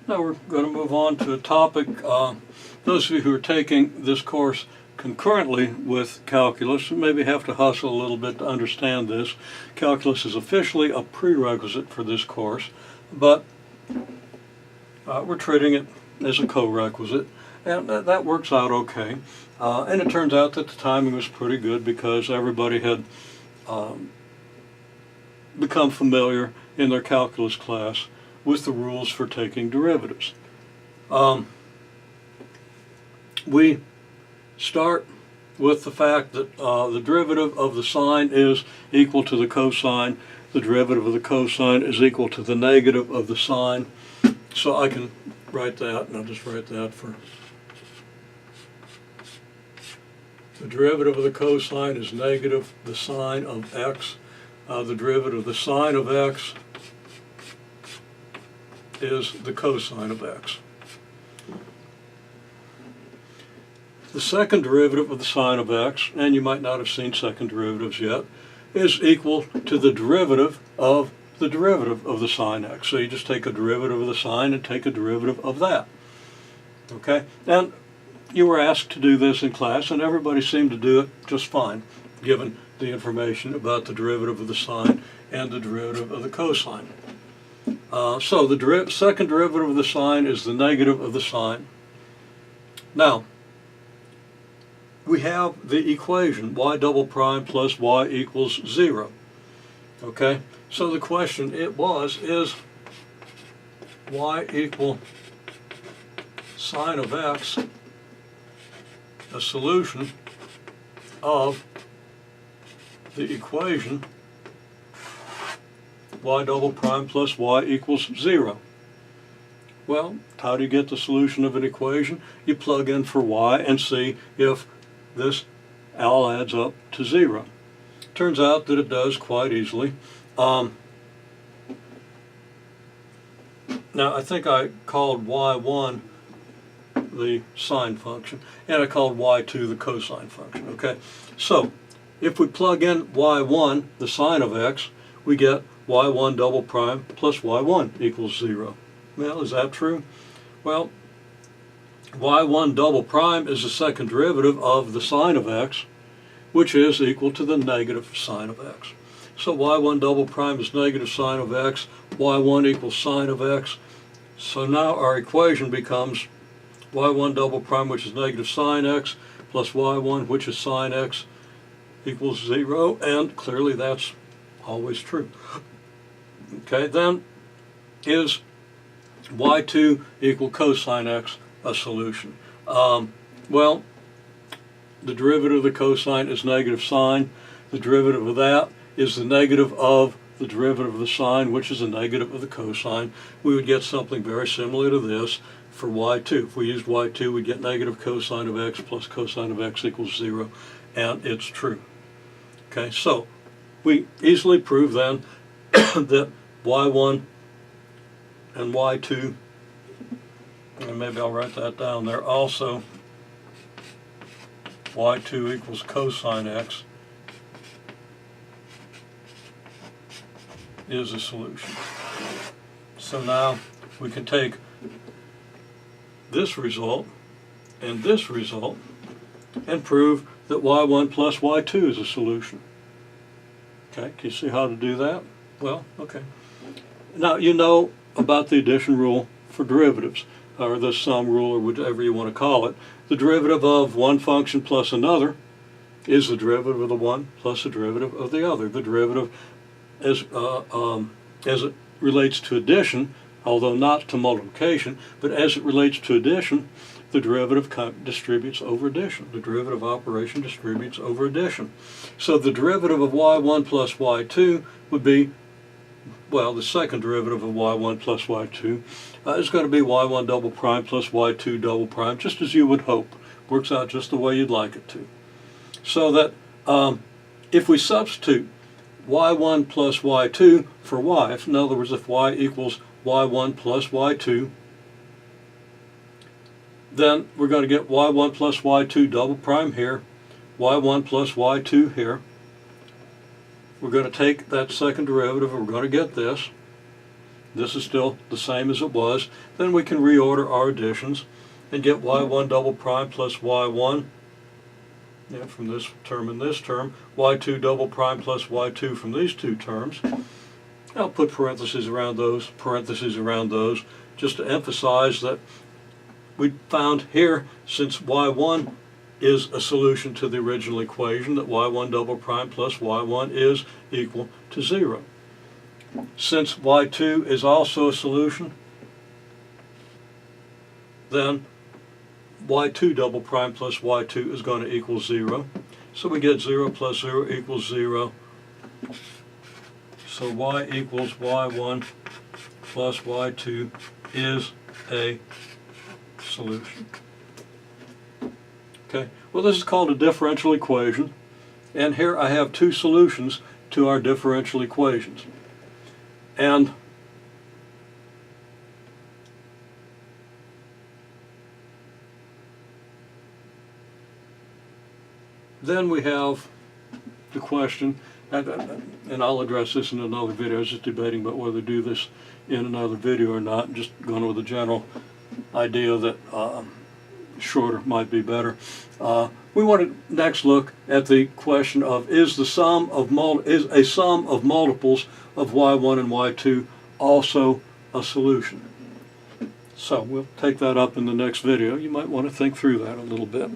Now we're going to move on to a topic. Those of you who are taking this course concurrently with calculus maybe have to hustle a little bit to understand this. Calculus is officially a prerequisite for this course, but we're treating it as a co-requisite, and that works out okay. And it turns out that the timing was pretty good because everybody had become familiar in their calculus class with the rules for taking derivatives. We start with the fact that the derivative of the sine is equal to the cosine. The derivative of the cosine is equal to the negative of the sine. So I can write that, and I'll just write that for the derivative of the cosine is negative the sine of x. The derivative of the sine of x is the cosine of x. The second derivative of the sine of x, and you might not have seen second derivatives yet, is equal to the derivative of the sine x. So you just take a derivative of the sine and take a derivative of that. Okay? And you were asked to do this in class, and everybody seemed to do it just fine, given the information about the derivative of the sine and the derivative of the cosine. So the second derivative of the sine is the negative of the sine. Now, we have the equation y double prime plus y equals 0. Okay? So the question is y equal sine of x a solution of the equation y double prime plus y equals 0. Well, how do you get the solution of an equation? You plug in for y and see if this all adds up to 0. Turns out that it does quite easily. Now I think I called y1 the sine function, and I called y2 the cosine function. Okay, so if we plug in y1, the sine of x, we get y1 double prime plus y1 equals 0. Well, is that true? Well, y1 double prime is the second derivative of the sine of x, which is equal to the negative sine of x. So y1 double prime is negative sine of x, y1 equals sine of x. So now our equation becomes y1 double prime, which is negative sine x, plus y1, which is sine x, equals 0, and clearly that's always true. Okay, then is y2 equal cosine x a solution? Well, the derivative of the cosine is negative sine. The derivative of that is the negative of the derivative of the sine, which is the negative of the cosine. We would get something very similar to this for y2. If we used y2, we'd get negative cosine of x plus cosine of x equals 0, and it's true. Okay, so we easily prove then that y1 and y2, and maybe I'll write that down there also, y2 equals cosine x is a solution. So now we can take this result and this result and prove that y1 plus y2 is a solution. Okay, can you see how to do that? Well, okay. Now you know about the addition rule for derivatives, or the sum rule, or whatever you want to call it. The derivative of one function plus another is the derivative of the one plus the derivative of the other. The derivative as it relates to addition, although not to multiplication, but as it relates to addition, the derivative distributes over addition. The derivative operation distributes over addition. So the derivative of y1 plus y2 would be, well, the second derivative of y1 plus y2 is going to be y1 double prime plus y2 double prime, just as you would hope. Works out just the way you'd like it to. So that if we substitute y1 plus y2 for y, in other words, if y equals y1 plus y2, then we're going to get y1 plus y2 double prime here, y1 plus y2 here. We're going to take that second derivative and we're going to get this. This is still the same as it was. Then we can reorder our additions and get y1 double prime plus y1, yeah, from this term and this term, y2 double prime plus y2 from these two terms. I'll put parentheses around those, just to emphasize that we found here, since y1 is a solution to the original equation, that y1 double prime plus y1 is equal to 0. Since y2 is also a solution, then y2 double prime plus y2 is going to equal 0. So we get 0 plus 0 equals 0. So y equals y1 plus y2 is a solution. Okay, well, this is called a differential equation, and here I have two solutions to our differential equations. And then we have the question, and I'll address this in another video. I was just debating about whether to do this in another video or not. I'm just going with a general idea that shorter might be better. We want to next look at the question of, is a sum of multiples of y1 and y2 also a solution? So we'll take that up in the next video. You might want to think through that a little bit.